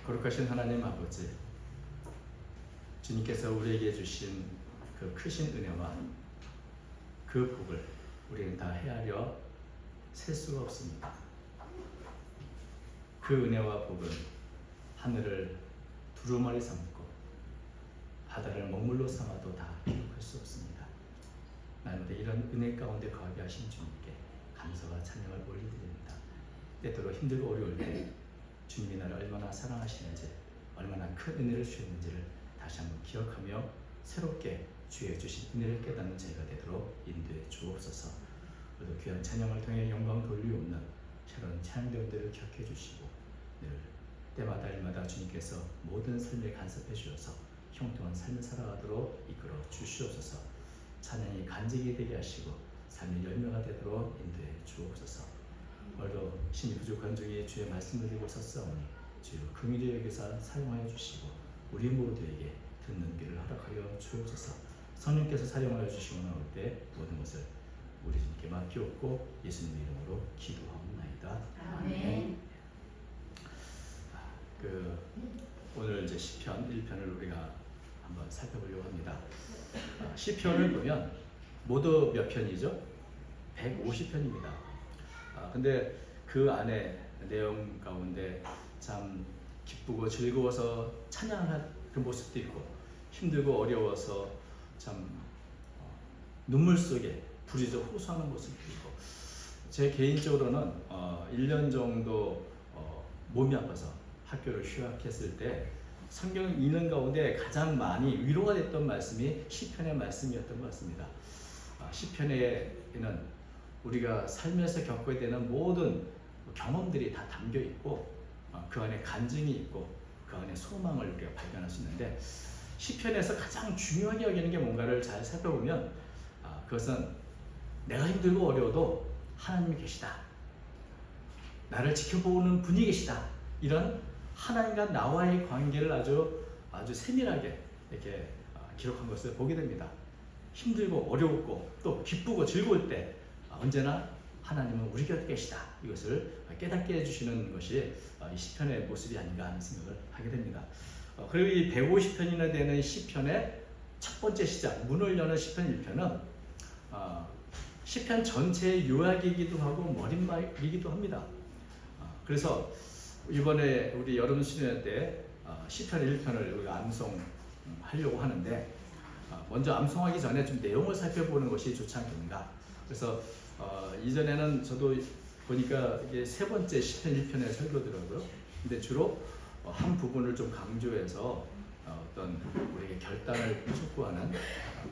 거룩하신 하나님 아버지, 주님께서 우리에게 주신 그 크신 은혜와 그 복을 우리는 다 헤아려 셀 수가 없습니다. 그 은혜와 복은 하늘을 두루마리 삼고 바다를 먹물로 삼아도 다 기록할 수 없습니다. 날마다 이런 은혜 가운데 거하게 하신 주님께 감사와 찬양을 올려드립니다. 때때로 힘들고 어려울 때 주님이 나를 얼마나 사랑하시는지, 얼마나 큰 은혜를 주셨는지를 다시 한번 기억하며 새롭게 주의 주신 은혜를 깨닫는 저희가 되도록 인도해 주옵소서. 오늘도 귀한 찬양을 통해 영광 돌리옵는 새로운 찬양대원들을 기억해 주시고 늘 때마다 일마다 주님께서 모든 삶에 간섭해 주셔서 형통한 삶을 살아가도록 이끌어 주시옵소서. 찬양이 간직이 되게 하시고 삶의 열매가 되도록 인도해 주옵소서. 오늘도 심히 부족한 중에 주의 말씀을 들고 섰사오니 주여 긍휼히 여기서 사용하여 주시고 우리 모두에게 듣는 귀를 허락하여 주옵소서. 성령께서 사용하여 주시고 나올 때 모든 것을 우리 주님께 맡기옵고 예수님 이름으로 기도하옵나이다. 아멘. 오늘 이제 시편 1편을 우리가 한번 살펴보려고 합니다. 시편을 보면 모두 몇 편이죠? 150편입니다. 근데 그 안에 내용 가운데 참 기쁘고 즐거워서 찬양할 그 모습도 있고 힘들고 어려워서 참 눈물 속에 부르짖어 호소하는 모습도 있고, 제 개인적으로는 1년 정도 몸이 아파서 학교를 휴학했을 때 성경 읽는 가운데 가장 많이 위로가 됐던 말씀이 시편의 말씀이었던 것 같습니다. 시편에는 우리가 살면서 겪어야 되는 모든 경험들이 다 담겨 있고 그 안에 간증이 있고 그 안에 소망을 우리가 발견할 수 있는데, 시편에서 가장 중요하게 여기는 게 뭔가를 잘 살펴보면 그것은 내가 힘들고 어려워도 하나님이 계시다, 나를 지켜보는 분이 계시다, 이런 하나님과 나와의 관계를 아주 세밀하게 이렇게 기록한 것을 보게 됩니다. 힘들고 어려웠고 또 기쁘고 즐거울 때 언제나 하나님은 우리 곁에 계시다, 이것을 깨닫게 해주시는 것이 이 시편의 모습이 아닌가 하는 생각을 하게 됩니다. 그리고 이 150편이나 되는 시편의 첫 번째 시작, 문을 여는 시편 1편은 시편 전체의 요약이기도 하고 머릿말이기도 합니다. 그래서 이번에 우리 여름 수련 때 시편 1편을 우리가 암송하려고 하는데, 먼저 암송하기 전에 좀 내용을 살펴보는 것이 좋지 않겠는가. 그래서 이전에는 저도 보니까 이게 세 번째 시편 1편의 설교더라고요. 근데 주로 한 부분을 좀 강조해서 어떤 우리에게 결단을 촉구하는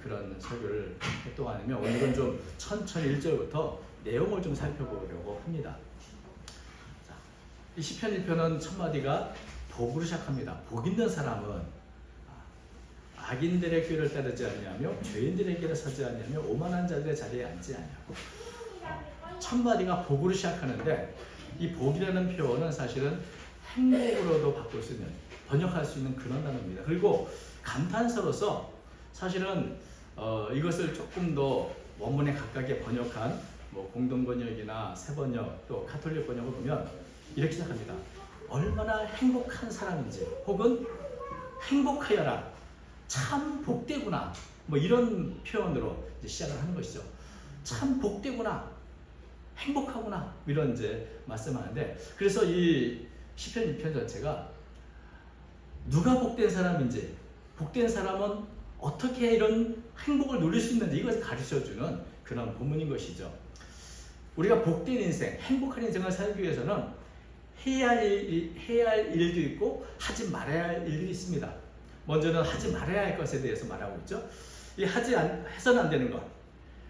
그런 설교를 했던 아니면 오늘은 좀 천천히 1절부터 내용을 좀 살펴보려고 합니다. 자, 이 시편 1편은 첫 마디가 복으로 시작합니다. 복 있는 사람은 악인들의 꾀를 따르지 아니하며 죄인들의 길을 서지 아니하며 오만한 자들의 자리에 앉지 아니하고, 첫 마디가 복으로 시작하는데 이 복이라는 표현은 사실은 행복으로도 바꿀 수 있는, 번역할 수 있는 그런 단어입니다. 그리고 감탄스러워서 사실은 이것을 조금 더 원문에 가깝게 번역한 공동번역이나 새번역 또 가톨릭 번역을 보면 이렇게 시작합니다. 얼마나 행복한 사람인지, 혹은 행복하여라, 참 복되구나, 이런 표현으로 이제 시작을 하는 것이죠. 참 복되구나, 행복하구나, 이런 이제 말씀하는데, 그래서 이 시편 2편 전체가 누가 복된 사람인지, 복된 사람은 어떻게 이런 행복을 누릴 수 있는지 이것을 가르쳐주는 그런 본문인 것이죠. 우리가 복된 인생, 행복한 인생을 살기 위해서는 해야 할 일도 있고 하지 말아야 할 일도 있습니다. 먼저는 하지 말아야 할 것에 대해서 말하고 있죠. 이 해서는 안 되는 것,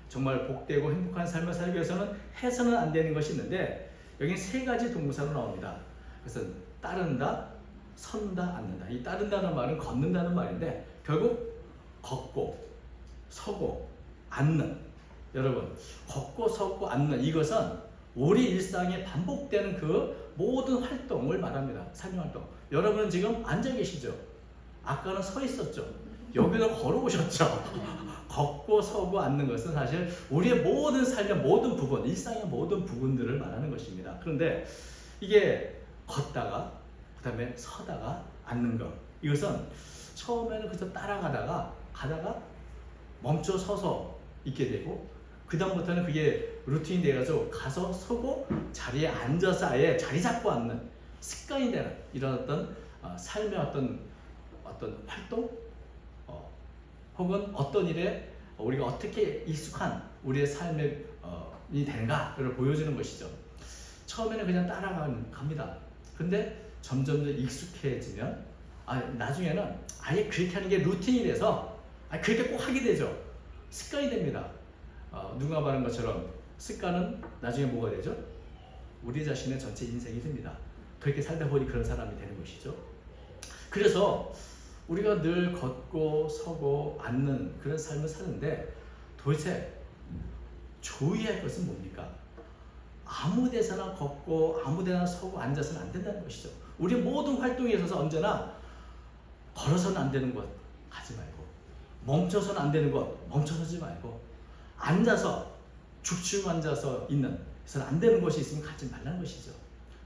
정말 복되고 행복한 삶을 살기 위해서는 해서는 안 되는 것이 있는데, 여기 세 가지 동사로 나옵니다. 그래서 따른다, 선다, 앉는다. 이 따른다는 말은 걷는다는 말인데 결국 걷고 서고 앉는, 여러분 걷고 서고 앉는, 이것은 우리 일상에 반복되는 그 모든 활동을 말합니다. 삶의 활동. 여러분은 지금 앉아 계시죠? 아까는 서 있었죠? 여기는 걸어오셨죠? 걷고 서고 앉는 것은 사실 우리의 모든 삶의 모든 부분, 일상의 모든 부분들을 말하는 것입니다. 그런데 이게 걷다가 그 다음에 서다가 앉는 것. 이것은 처음에는 그저 따라가다가 멈춰 서서 있게 되고, 그 다음부터는 그게 루틴이 돼가지고 가서 서고 자리에 앉아서 아예 자리 잡고 앉는 습관이 되는 이런 어떤 삶의 어떤 활동, 혹은 어떤 일에 우리가 어떻게 익숙한 우리의 삶이 되는가를 보여주는 것이죠. 처음에는 그냥 따라갑니다. 근데 점점 익숙해지면 나중에는 아예 그렇게 하는 게 루틴이 돼서 그렇게 꼭 하게 되죠. 습관이 됩니다. 누가 말한 것처럼 습관은 나중에 뭐가 되죠? 우리 자신의 전체 인생이 됩니다. 그렇게 살다 보니 그런 사람이 되는 것이죠. 그래서 우리가 늘 걷고 서고 앉는 그런 삶을 사는데 도대체 조의할 것은 뭡니까? 아무 데서나 걷고 아무 데나 서고 앉아서는 안 된다는 것이죠. 우리 모든 활동에 있어서 언제나 걸어서는 안 되는 것 하지 말고, 멈춰서는 안 되는 것 멈춰서지 말고, 앉아서 죽치고 앉아서 있는 그래서 안 되는 것이 있으면 가지 말라는 것이죠.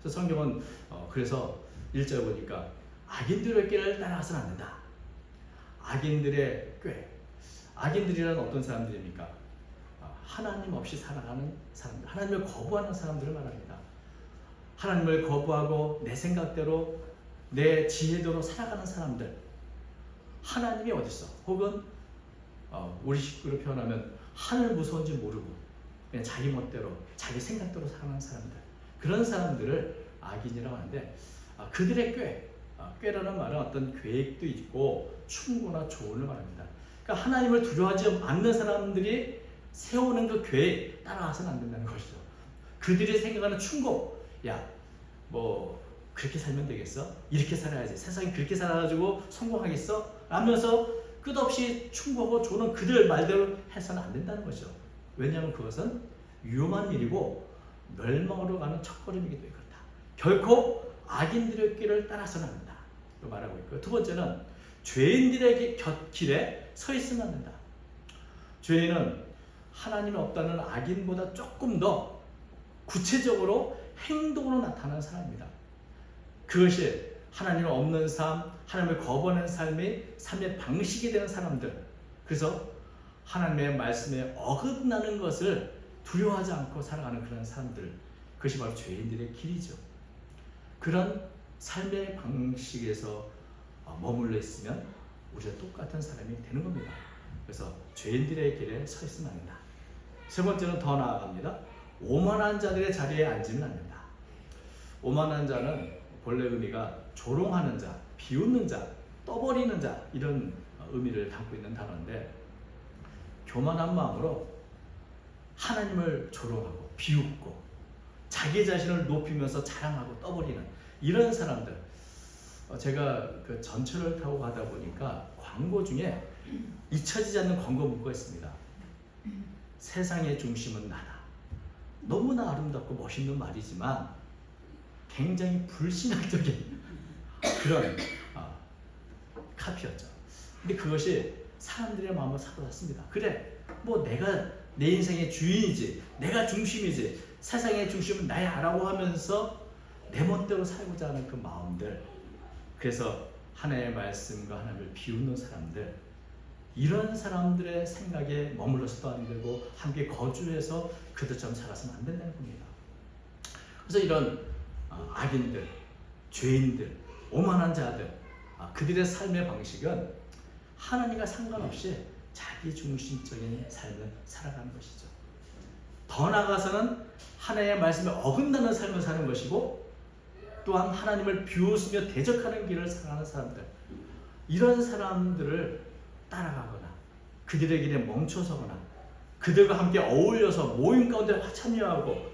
그래서 성경은 그래서 1절 보니까 악인들의 꾀를 따라가서는 안 된다. 악인들의 꾀. 악인들이란 어떤 사람들입니까? 하나님 없이 살아가는 사람들, 하나님을 거부하는 사람들을 말합니다. 하나님을 거부하고 내 생각대로 내 지혜대로 살아가는 사람들. 하나님이 어디 있어? 혹은 우리 식구로 표현하면 하늘 무서운지 모르고 그냥 자기 멋대로 자기 생각대로 살아가는 사람들, 그런 사람들을 악인이라고 하는데, 그들의 꾀라는 말은 어떤 계획도 있고 충고나 조언을 말합니다. 그러니까 하나님을 두려워하지 않는 사람들이 세우는 그 계획 따라가서는 안 된다는 것이죠. 그들이 생각하는 충고, 야, 뭐 그렇게 살면 되겠어? 이렇게 살아야지. 세상이 그렇게 살아가지고 성공하겠어? 라면서 끝없이 충고하고 조는 그들 말대로 해서는 안 된다는 거죠. 왜냐하면 그것은 위험한 일이고 멸망으로 가는 첫걸음이기도 해. 그렇다. 결코 악인들의 길을 따라서는 안 된다. 말하고 있고요. 두 번째는 죄인들의 길에 서 있으면 안 된다. 죄인은 하나님이 없다는 악인보다 조금 더 구체적으로 행동으로 나타나는 사람입니다. 그것이 하나님 없는 삶, 하나님을 거부하는 삶의 방식이 되는 사람들. 그래서 하나님의 말씀에 어긋나는 것을 두려워하지 않고 살아가는 그런 사람들. 그것이 바로 죄인들의 길이죠. 그런 삶의 방식에서 머물러 있으면 우리가 똑같은 사람이 되는 겁니다. 그래서 죄인들의 길에 서 있으면 안 된다. 세 번째는 더 나아갑니다. 오만한 자들의 자리에 앉으면 안 된다. 오만한 자는 본래 의미가 조롱하는 자, 비웃는 자, 떠버리는 자, 이런 의미를 담고 있는 단어인데, 교만한 마음으로 하나님을 조롱하고 비웃고 자기 자신을 높이면서 자랑하고 떠버리는 이런 사람들. 제가 그 전철을 타고 가다 보니까 광고 중에 잊혀지지 않는 광고 문구가 있습니다. 세상의 중심은 나다. 너무나 아름답고 멋있는 말이지만 굉장히 불신앙적인 그런 카피였죠. 근데 그것이 사람들의 마음을 사로잡습니다. 그래, 뭐 내가 내 인생의 주인이지, 내가 중심이지, 세상의 중심은 나야 라고 하면서 내 멋대로 살고자 하는 그 마음들. 그래서 하나님의 말씀과 하나님을 비웃는 사람들, 이런 사람들의 생각에 머물러서도 안 되고 함께 거주해서 그들처럼 살아서는 안 된다는 겁니다. 그래서 이런 악인들, 죄인들, 오만한 자들, 그들의 삶의 방식은 하나님과 상관없이 자기 중심적인 삶을 살아가는 것이죠. 더 나아가서는 하나님의 말씀에 어긋나는 삶을 사는 것이고, 또한 하나님을 비웃으며 대적하는 길을 살아가는 사람들, 이런 사람들을 따라가거나 그들의 길에 멈춰서거나 그들과 함께 어울려서 모임 가운데 참여하고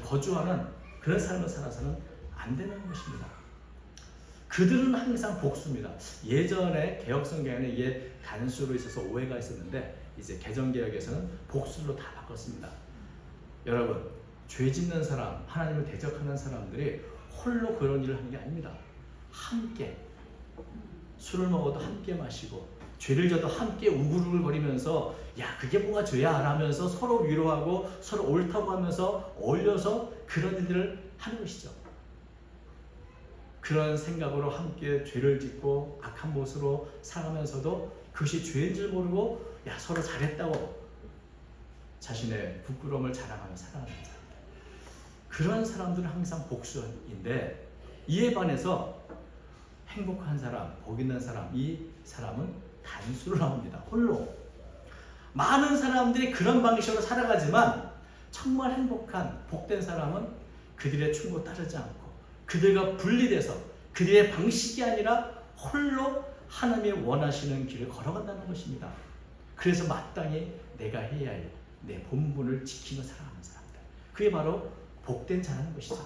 거주하는 그런 삶을 살아서는 안 되는 것입니다. 그들은 항상 복수입니다. 예전에 개혁성경에는 이게 단수로 있어서 오해가 있었는데 이제 개정개혁에서는 복수로 다 바꿨습니다. 여러분, 죄 짓는 사람, 하나님을 대적하는 사람들이 홀로 그런 일을 하는 게 아닙니다. 함께 술을 먹어도 함께 마시고 죄를 져도 함께 우글우글거리면서 야, 그게 뭐가 죄야 라면서 서로 위로하고 서로 옳다고 하면서 어울려서 그런 일들을 하는 것이죠. 그런 생각으로 함께 죄를 짓고 악한 모습으로 살아가면서도 그것이 죄인 줄 모르고 야 서로 잘했다고 자신의 부끄러움을 자랑하며 살아가는 사람들. 그런 사람들은 항상 복수인데 이에 반해서 행복한 사람, 복 있는 사람, 이 사람은 단수로 나옵니다. 홀로. 많은 사람들이 그런 방식으로 살아가지만 정말 행복한 복된 사람은 그들의 충고 따르지 않고 그들과 분리돼서 그들의 방식이 아니라 홀로 하나님이 원하시는 길을 걸어간다는 것입니다. 그래서 마땅히 내가 해야 할 내 본분을 지키며 살아가는 사람들. 그게 바로 복된 자라는 것이죠.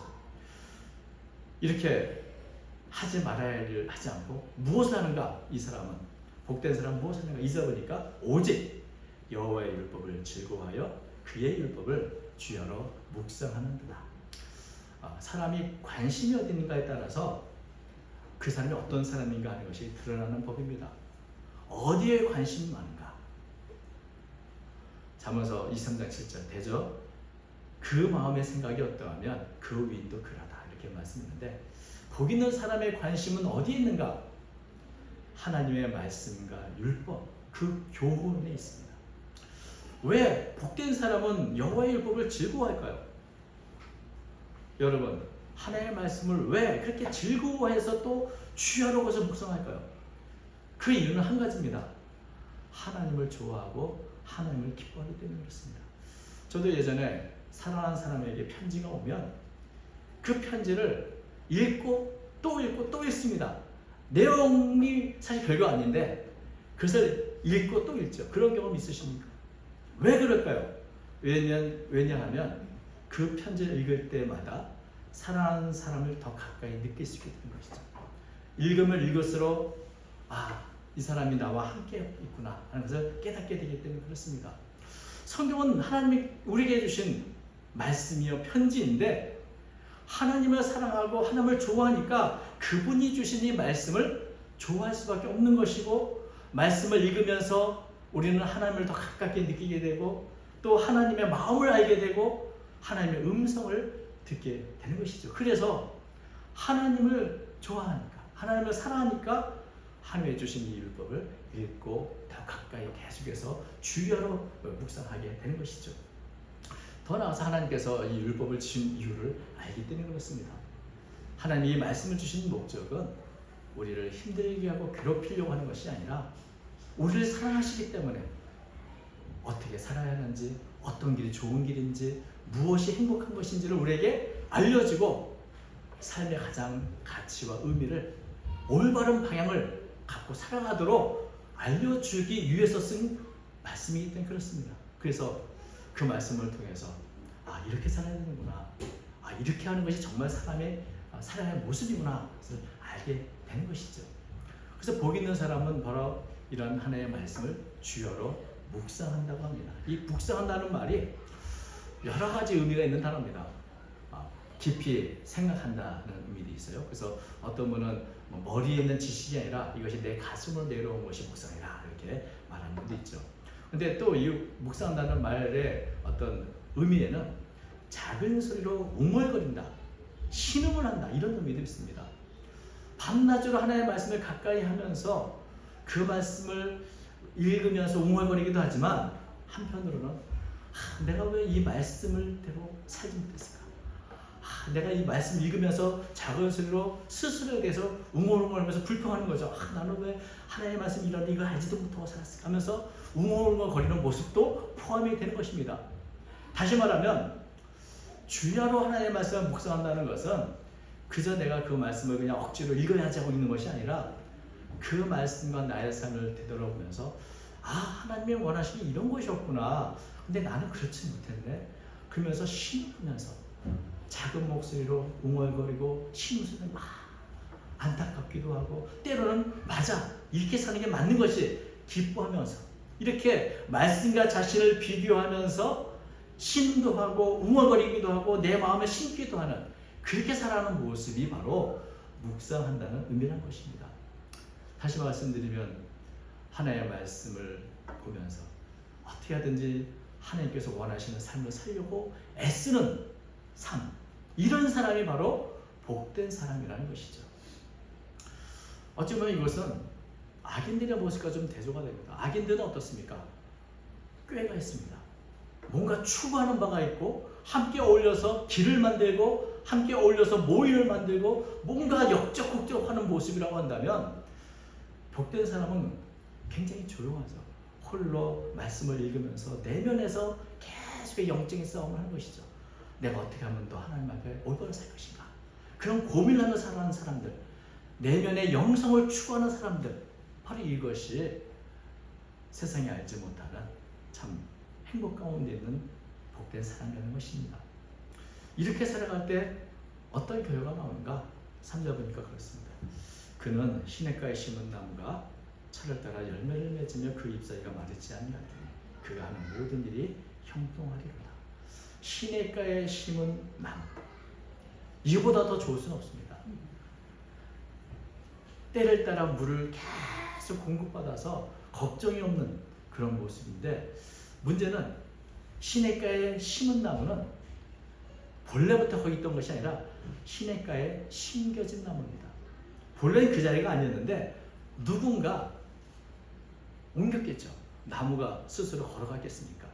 이렇게 하지 말아야 할 일을 하지 않고 무엇을 하는가? 이 사람은 복된 사람은 무엇을 하는가? 잊어버리니까 오직 여호와의 율법을 즐거워하여 그의 율법을 주야로 묵상하는도다. 사람이 관심이 어디 있는가에 따라서 그 사람이 어떤 사람인가 하는 것이 드러나는 법입니다. 어디에 관심이 많은가? 잠언서 23장 7절 되죠? 그 마음의 생각이 어떠하면 그 위인도 그러다 이렇게 말씀했는데 복 있는 사람의 관심은 어디에 있는가? 하나님의 말씀과 율법, 그 교훈에 있습니다. 왜 복된 사람은 여호와의 율법을 즐거워할까요? 여러분, 하나님의 말씀을 왜 그렇게 즐거워해서 또 주야로 가서 묵상할까요? 그 이유는 한 가지입니다. 하나님을 좋아하고 하나님을 기뻐하기 때문에 그렇습니다. 저도 예전에 사랑하는 사람에게 편지가 오면 그 편지를 읽고 또 읽습니다. 내용이 사실 별거 아닌데 그것을 읽고 또 읽죠. 그런 경험 있으십니까? 왜 그럴까요? 왜냐하면 그 편지를 읽을 때마다 사랑하는 사람을 더 가까이 느낄 수 있게 되는 것이죠. 읽으면 읽을수록 이 사람이 나와 함께 있구나 하는 것을 깨닫게 되기 때문에 그렇습니다. 성경은 하나님이 우리에게 주신 말씀이요 편지인데 하나님을 사랑하고 하나님을 좋아하니까 그분이 주신 이 말씀을 좋아할 수밖에 없는 것이고 말씀을 읽으면서 우리는 하나님을 더 가깝게 느끼게 되고 또 하나님의 마음을 알게 되고 하나님의 음성을 듣게 되는 것이죠. 그래서 하나님을 좋아하니까 하나님을 사랑하니까 하나님이 주신 이 율법을 읽고 더 가까이 계속해서 주야로 묵상하게 되는 것이죠. 더 나아가서 하나님께서 이 율법을 주신 이유를 알기 때문에 그렇습니다. 하나님이 말씀을 주신 목적은 우리를 힘들게 하고 괴롭히려고 하는 것이 아니라 우리를 사랑하시기 때문에 어떻게 살아야 하는지 어떤 길이 좋은 길인지 무엇이 행복한 것인지를 우리에게 알려주고 삶의 가장 가치와 의미를 올바른 방향을 갖고 살아가도록 알려주기 위해서 쓴 말씀이기 때문에 그렇습니다. 그래서 그 말씀을 통해서 이렇게 살아야 되는구나, 이렇게 하는 것이 정말 사람의 살아야 할 모습이구나 그래서 알게 되는 것이죠. 그래서 복 있는 사람은 바로 이런 하나님의 말씀을 주야로 묵상한다고 합니다. 이 묵상한다는 말이 여러 가지 의미가 있는 단어입니다. 깊이 생각한다는 의미도 있어요. 그래서 어떤 분은 머리에 있는 지식이 아니라 이것이 내 가슴으로 내려온 것이 묵상이다 이렇게 말하는 분도 있죠. 근데 또 이 묵상한다는 말의 어떤 의미에는 작은 소리로 웅얼거린다, 신음을 한다 이런 의미도 있습니다. 밤낮으로 하나님의 말씀을 가까이 하면서 그 말씀을 읽으면서 웅얼거리기도 하지만 한편으로는 내가 왜 이 말씀을 대로 살지 못했을까? 내가 이 말씀 읽으면서 작은 소리로 스스로에 대해서 웅얼웅얼하면서 불평하는 거죠. 나는 왜 하나님의 말씀 이런데 이거 알지도 못하고 살았을까 하면서 웅얼웅얼거리는 모습도 포함이 되는 것입니다. 다시 말하면 주야로 하나님의 말씀을 묵상한다는 것은 그저 내가 그 말씀을 그냥 억지로 읽어야지 하고 있는 것이 아니라 그 말씀과 나의 삶을 되돌아보면서 하나님이 원하시는 이런 것이었구나. 근데 나는 그렇지 못했네. 그러면서 신으면서 작은 목소리로 웅얼거리고 신음소리는 안타깝기도 하고 때로는 맞아 이렇게 사는 게 맞는 것이 기뻐하면서 이렇게 말씀과 자신을 비교하면서 신음도 하고 웅얼거리기도 하고 내 마음에 신기도 하는 그렇게 살아가는 모습이 바로 묵상한다는 의미라는 것입니다. 다시 말씀드리면 하나님의 말씀을 보면서 어떻게 하든지 하나님께서 원하시는 삶을 살려고 애쓰는 삶, 이런 사람이 바로 복된 사람이라는 것이죠. 어쩌면 이것은 악인들의 모습과 좀 대조가 됩니다. 악인들은 어떻습니까? 꾀가 있습니다. 뭔가 추구하는 바가 있고 함께 어울려서 길을 만들고 함께 어울려서 모임을 만들고 뭔가 역적국적하는 모습이라고 한다면, 복된 사람은 굉장히 조용하죠. 홀로 말씀을 읽으면서 내면에서 계속 영적인 싸움을 하는 것이죠. 내가 어떻게 하면 또 하나님 앞에 올바로 살 것인가, 그런 고민하며 살아가는 사람들, 내면의 영성을 추구하는 사람들, 바로 이것이 세상이 알지 못하는 참 행복 가운데 있는 복된 사람이라는 것입니다. 이렇게 살아갈 때 어떤 결과가 나오는가? 3절 보니까 그렇습니다. 그는 시냇가에 심은 나무가 철을 따라 열매를 맺으며 그 잎사귀가 마르지 아니하더니 그가 하는 모든 일이 형통하리로다. 시냇가에 심은 나무, 이보다 더 좋을 수는 없습니다. 때를 따라 물을 계속 공급받아서 걱정이 없는 그런 모습인데, 문제는 시냇가에 심은 나무는 본래부터 거기 있던 것이 아니라 시냇가에 심겨진 나무입니다. 본래는 그 자리가 아니었는데 누군가 옮겼겠죠. 나무가 스스로 걸어갔겠습니까?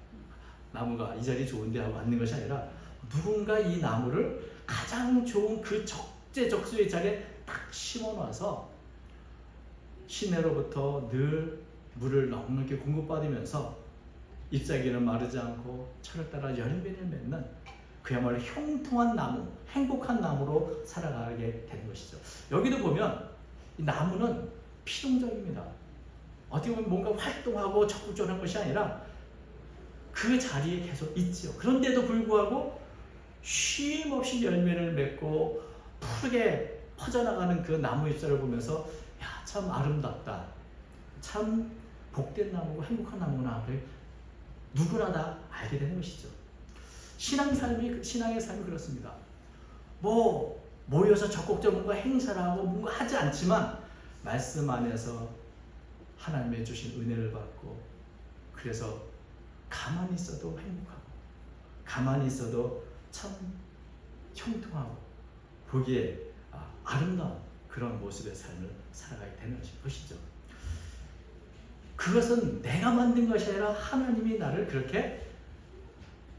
나무가 이 자리 좋은데 하고 앉는 것이 아니라 누군가 이 나무를 가장 좋은 그 적재적소의 자리에 딱 심어놔서 시내로부터 늘 물을 넉넉히 공급받으면서 잎사귀는 마르지 않고 철을 따라 열매를 맺는 그야말로 형통한 나무, 행복한 나무로 살아가게 되는 것이죠. 여기도 보면 이 나무는 필용적입니다. 어떻게 보면 뭔가 활동하고 적극적인 것이 아니라 그 자리에 계속 있죠. 그런데도 불구하고 쉼 없이 열매를 맺고 푸르게 퍼져나가는 그 나무 잎사를 보면서 야, 참 아름답다, 참 복된 나무고 행복한 나무구나, 누구나 다 알게 되는 것이죠. 신앙의 삶이 그렇습니다. 모여서 적극적으로 뭔가 행사를 하고 뭔가 하지 않지만 말씀 안에서 하나님의 주신 은혜를 받고, 그래서 가만히 있어도 행복하고 가만히 있어도 참 형통하고 보기에 아름다운 그런 모습의 삶을 살아가게 되는 것이죠. 그것은 내가 만든 것이 아니라 하나님이 나를 그렇게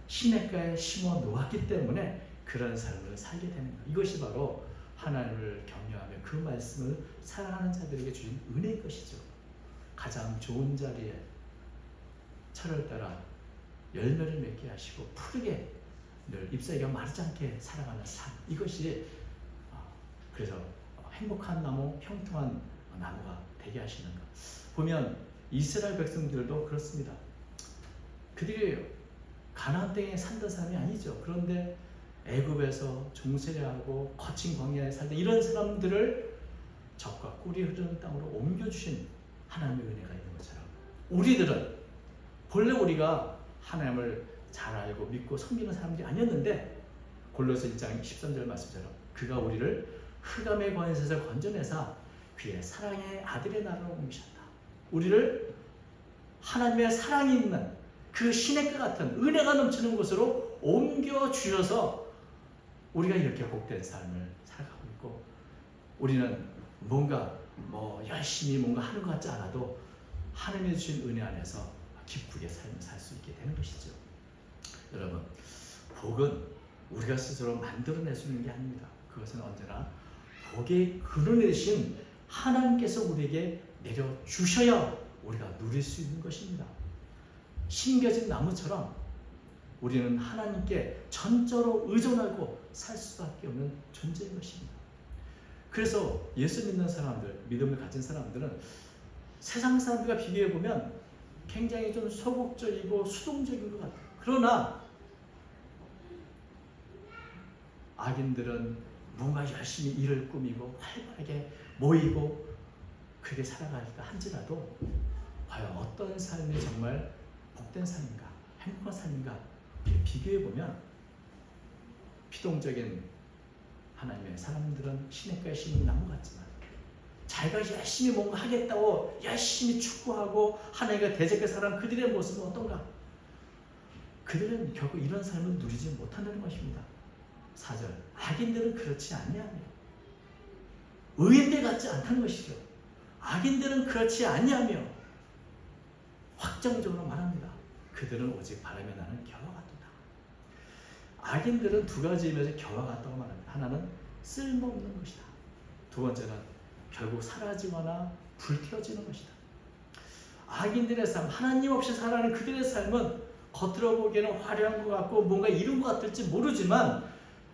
시냇가에 심어 놓았기 때문에 그런 삶을 살게 되는 거예요. 이것이 바로 하나님을 경외하며 그 말씀을 사랑하는 자들에게 주신 은혜인 것이죠. 가장 좋은 자리에 철을 따라 열매를 맺게 하시고 푸르게 늘 잎사귀가 마르지 않게 살아가는 삶, 이것이 그래서 행복한 나무, 형통한 나무가 되게 하시는 것. 보면 이스라엘 백성들도 그렇습니다. 그들이 가나안 땅에 산던 사람이 아니죠. 그런데 애굽에서 종세례하고 거친 광야에 살던 이런 사람들을 적과 꿀이 흐르는 땅으로 옮겨주신 하나님의 은혜가 있는 것처럼, 우리들은 본래 우리가 하나님을 잘 알고 믿고 섬기는 사람들이 아니었는데 골로새 1장 13절 말씀처럼 그가 우리를 흑암의 권세에서 건져내사 그의 사랑의 아들의 나라로 옮기셨다. 우리를 하나님의 사랑이 있는 그 시냇가 같은 은혜가 넘치는 곳으로 옮겨주셔서 우리가 이렇게 복된 삶을 살아가고 있고, 우리는 뭔가 열심히 뭔가 하는 것 같지 않아도 하나님의 주신 은혜 안에서 기쁘게 삶을 살 수 있게 되는 것이죠. 여러분, 복은 우리가 스스로 만들어낼 수 있는 게 아닙니다. 그것은 언제나 복의 근원이신 하나님께서 우리에게 내려주셔야 우리가 누릴 수 있는 것입니다. 심겨진 나무처럼 우리는 하나님께 전적으로 의존하고 살 수밖에 없는 존재인 것입니다. 그래서 예수 믿는 사람들, 믿음을 가진 사람들은 세상 사람들과 비교해보면 굉장히 좀 소극적이고 수동적인 것 같아요. 그러나 악인들은 뭔가 열심히 일을 꾸미고 활발하게 모이고 그렇게 살아갈까 한지라도 과연 어떤 삶이 정말 복된 삶인가, 행복한 삶인가 비교해보면 피동적인 하나님의 사람들은 시냇가에 심은 나무 같지만 자기가 열심히 뭔가 하겠다고 열심히 추구하고 하나님과 대적해 살아가는 그들의 모습은 어떤가? 그들은 결국 이런 삶을 누리지 못한다는 것입니다. 4절, 악인들은 그렇지 아니하며 의인들 같지 않다는 것이죠. 악인들은 그렇지 아니하며 확정적으로 말합니다. 그들은 오직 바람에 나는 겨와 같도다. 악인들은 두 가지 의미에서 겨와 같다고 말합니다. 하나는 쓸모없는 것이다. 두 번째는 결국 사라지거나 불태워지는 것이다. 악인들의 삶, 하나님 없이 살아가는 그들의 삶은 겉으로 보기에는 화려한 것 같고 뭔가 이룬 것 같을지 모르지만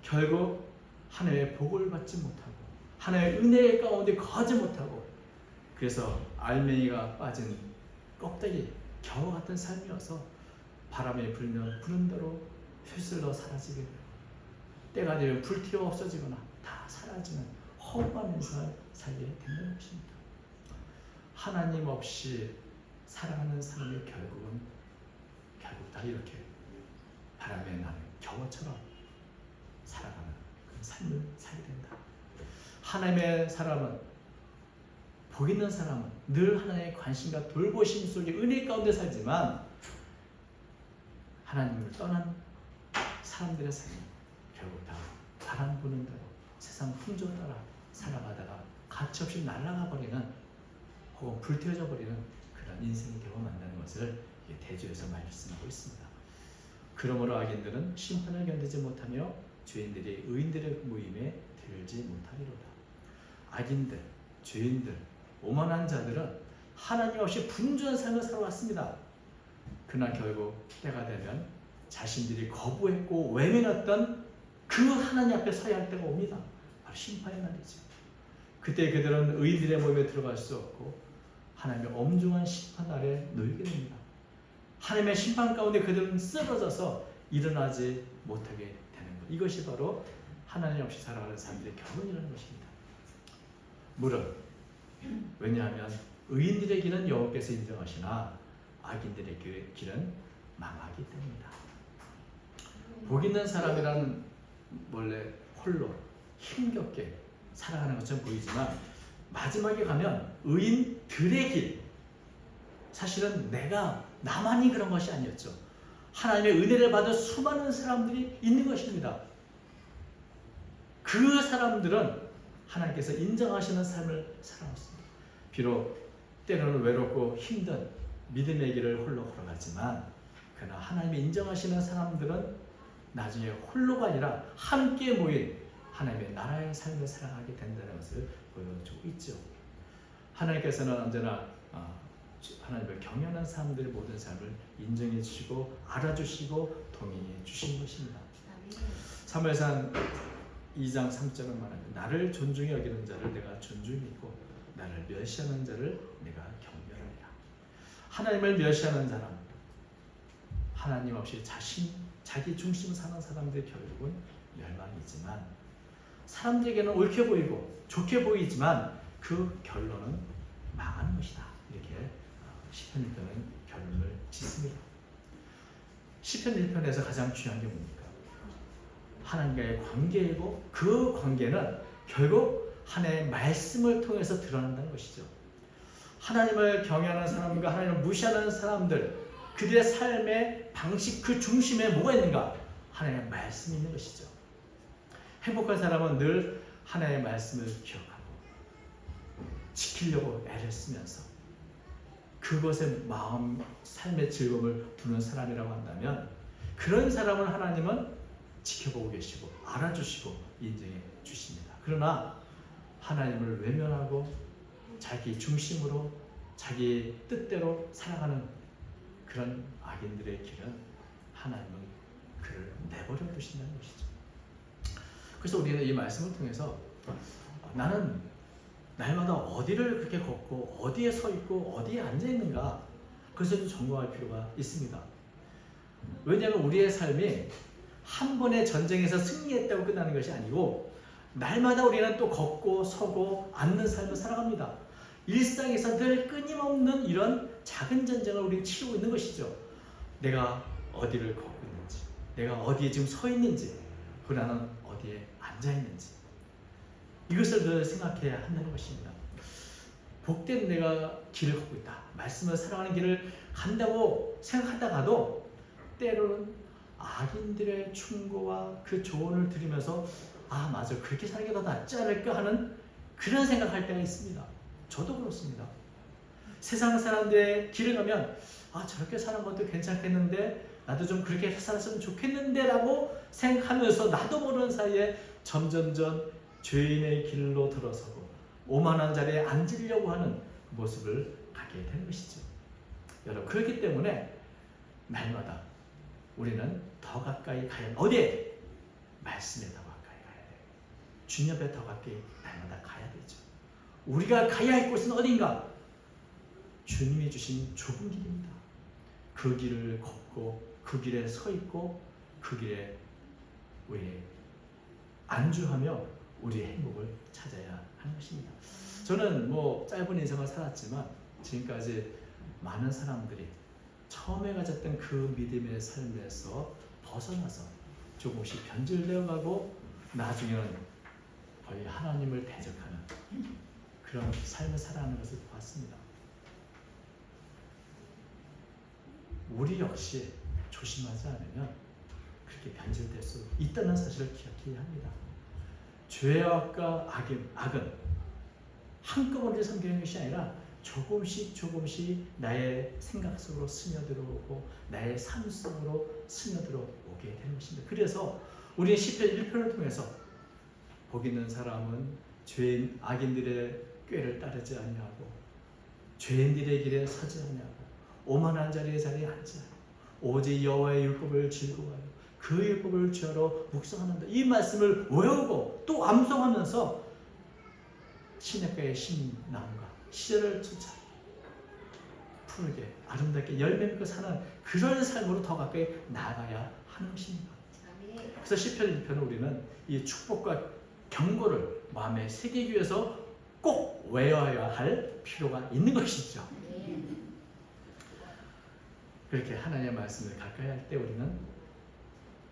결국 하나님의 복을 받지 못하고 하나님의 은혜 가운데 거하지 못하고 그래서 알맹이가 빠진 껍데기 겨와 같은 삶이어서 바람에 불면 부는 대로 휘슬러 사라지게 되고 때가 되면 불태워 없어지거나 다 사라지는 허무한 인생을 살게 된다는 것입니다. 하나님 없이 살아가는 사람이 결국 다 이렇게 바람에 나는 겨처럼 살아가는 그런 삶을 살게 된다. 하나님의 사람은 복 있는 사람은 늘 하나님의 관심과 돌보심 속에 은혜 가운데 살지만 하나님을 떠난 사람들의 삶은 결국 다 바람 부는 대로 세상 풍조 따라 살아가다가 가치없이 날아가 버리는 혹은 불태워져 버리는 그런 인생을 경험한다는 것을 대조해서 말씀하고 있습니다. 그러므로 악인들은 심판을 견디지 못하며 죄인들이 의인들의 모임에 들지 못하리로다. 악인들, 죄인들, 오만한 자들은 하나님 없이 분주한 삶을 살아왔습니다. 그러나 결국 때가 되면 자신들이 거부했고 외면했던 그 하나님 앞에 서야 할 때가 옵니다. 바로 심판의 날이죠. 그때 그들은 의인들의 모임에 들어갈 수 없고 하나님의 엄중한 심판 아래 놓이게 됩니다. 하나님의 심판 가운데 그들은 쓰러져서 일어나지 못하게 되는 것. 이것이 바로 하나님 없이 살아가는 사람들의 결론이라는 것입니다. 물론 왜냐하면 의인들의 길은 여호와께서 인정하시나 악인들의 길은 망하기 때문이다. 복 있는 사람이란 원래 홀로 힘겹게 살아가는 것처럼 보이지만 마지막에 가면 의인들의 길, 사실은 나만이 그런 것이 아니었죠. 하나님의 은혜를 받은 수많은 사람들이 있는 것입니다. 그 사람들은 하나님께서 인정하시는 삶을 살아왔습니다. 비록 때로는 외롭고 힘든 믿음의 길을 홀로 걸어가지만 그러나 하나님이 인정하시는 사람들은 나중에 홀로가 아니라 함께 모인 하나님의 나라의 삶을 살아가게 된다는 것을 보여주고 있죠. 하나님께서는 언제나 하나님을 경외하는 사람들의 모든 삶을 인정해 주시고 알아주시고 동행해 주시는 것입니다. 사무엘상 2장 3절은 말합니다. 나를 존중히 여기는 자를 내가 존중히 여기고 나를 멸시하는 자를 내가 경멸하리라. 하나님을 멸시하는 사람, 하나님 없이 자기 중심 사는 사람들의 결국은 멸망이지만 사람들에게는 옳게 보이고 좋게 보이지만 그 결론은 망하는 것이다. 이렇게 시편 1편은 결론을 짓습니다. 시편 1편에서 가장 중요한 게 뭡니까? 하나님과의 관계이고 그 관계는 결국 하나님의 말씀을 통해서 드러난다는 것이죠. 하나님을 경외하는 사람과 하나님을 무시하는 사람들, 그들의 삶의 방식 그 중심에 뭐가 있는가? 하나님의 말씀이 있는 것이죠. 행복한 사람은 늘 하나님의 말씀을 기억하고 지키려고 애를 쓰면서 그것에 마음, 삶의 즐거움을 두는 사람이라고 한다면 그런 사람을 하나님은 지켜보고 계시고 알아주시고 인정해 주십니다. 그러나 하나님을 외면하고 자기 중심으로 자기 뜻대로 살아가는 그런 악인들의 길은 하나님은 그를 내버려 두신다는 것이죠. 그래서 우리는 이 말씀을 통해서 나는 날마다 어디를 그렇게 걷고 어디에 서 있고 어디에 앉아 있는가 그것을 좀 점검할 필요가 있습니다. 왜냐하면 우리의 삶이 한 번의 전쟁에서 승리했다고 끝나는 것이 아니고 날마다 우리는 또 걷고 서고 앉는 삶을 살아갑니다. 일상에서 늘 끊임없는 이런 작은 전쟁을 우리는 치르고 있는 것이죠. 내가 어디를 걷고 있는지, 내가 어디에 지금 서 있는지, 그리고 나는 어디에 앉아 있는지, 이것을 늘 생각해야 한다는 것입니다. 복된 내가 길을 걷고 있다. 말씀을 살아가는 길을 간다고 생각하다가도 때로는 악인들의 충고와 그 조언을 들으면서 맞아, 그렇게 사는 게 더 낫지 않을까 하는 그런 생각할 때가 있습니다. 저도 그렇습니다. 세상 사람들의 길을 가면 저렇게 사는 것도 괜찮겠는데 나도 좀 그렇게 살았으면 좋겠는데 라고 생각하면서 나도 모르는 사이에 점점점 죄인의 길로 들어서고 오만한 자리에 앉으려고 하는 모습을 갖게 되는 것이죠. 여러분, 그렇기 때문에 날마다 우리는 더 가까이 가야 해요. 어디에? 말씀에 더 가까이 가야 돼요. 주님 앞에 더 가까이 날마다 가야 되죠. 우리가 가야 할 곳은 어딘가? 주님이 주신 좁은 길입니다. 그 길을 걷고 그 길에 서 있고 그 길에 우리 안주하며 우리의 행복을 찾아야 하는 것입니다. 저는 짧은 인생을 살았지만 지금까지 많은 사람들이 처음에 가졌던 그 믿음의 삶에서 벗어나서 조금씩 변질되어 가고 나중에는 거의 하나님을 대적하는 그런 삶을 살아가는 것을 봤습니다. 우리 역시 조심하지 않으면 그렇게 변질될 수 있다는 사실을 기억해야 합니다. 죄악과 악은 한꺼번에 섬기는 것이 아니라 조금씩 나의 생각 속으로 스며들어오고 나의 삶 속으로 스며들어오게 되는 것입니다. 그래서 우리는 시편 1편을 통해서 복 있는 사람은 죄인 악인들의 꾀를 따르지 아니하고 죄인들의 길에 서지 아니하고 오만한 자리에 앉지 않고 오직 여호와의 율법을 즐거워하여 그 율법을 주야로 묵상하는다. 이 말씀을 외우고 또 암송하면서 시냇가의 신나무가 시절을 쫓아 푸르게 아름답게 열매 맺고 사는 그런 삶으로 더 가까이 나아가야 하는 것입니다. 그래서 시편 1편은 우리는 이 축복과 경고를 마음에 새기기 위해서 꼭 외워야 할 필요가 있는 것이죠. 그렇게 하나님의 말씀을 가까이 할 때 우리는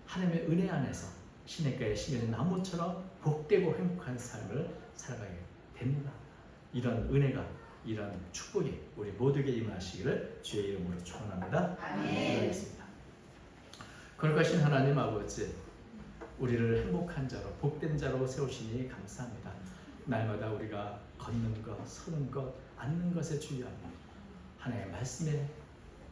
하나님의 은혜 안에서 시냇가에 심어진 나무처럼 복되고 행복한 삶을 살아가게 됩니다. 이런 은혜가, 이런 축복이 우리 모두에게 임하시기를 주의 이름으로 축원합니다. 기도하겠습니다. 거룩하신 하나님 아버지, 우리를 행복한 자로, 복된 자로 세우시니 감사합니다. 날마다 우리가 걷는 것, 서는 것, 앉는 것에 주의하며 하나님의 말씀에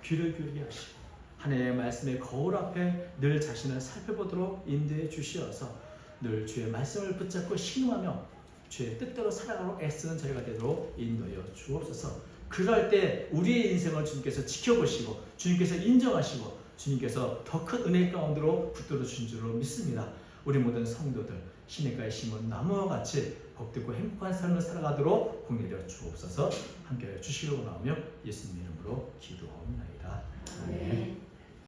귀를 기울이게 하시고 하나님의 말씀의 거울 앞에 늘 자신을 살펴보도록 인도해 주시어서 늘 주의 말씀을 붙잡고 신음하며 주의 뜻대로 살아가도록 애쓰는 저희가 되도록 인도하여 주옵소서. 그럴 때 우리의 인생을 주님께서 지켜보시고 주님께서 인정하시고 주님께서 더 큰 은혜 가운데로 붙들어 주신 줄로 믿습니다. 우리 모든 성도들 시냇가에 심은 나무와 같이 복되고 행복한 삶을 살아가도록 공유하여 주옵소서. 함께하여 주시려고 나오며 예수님 이름으로 기도합니다.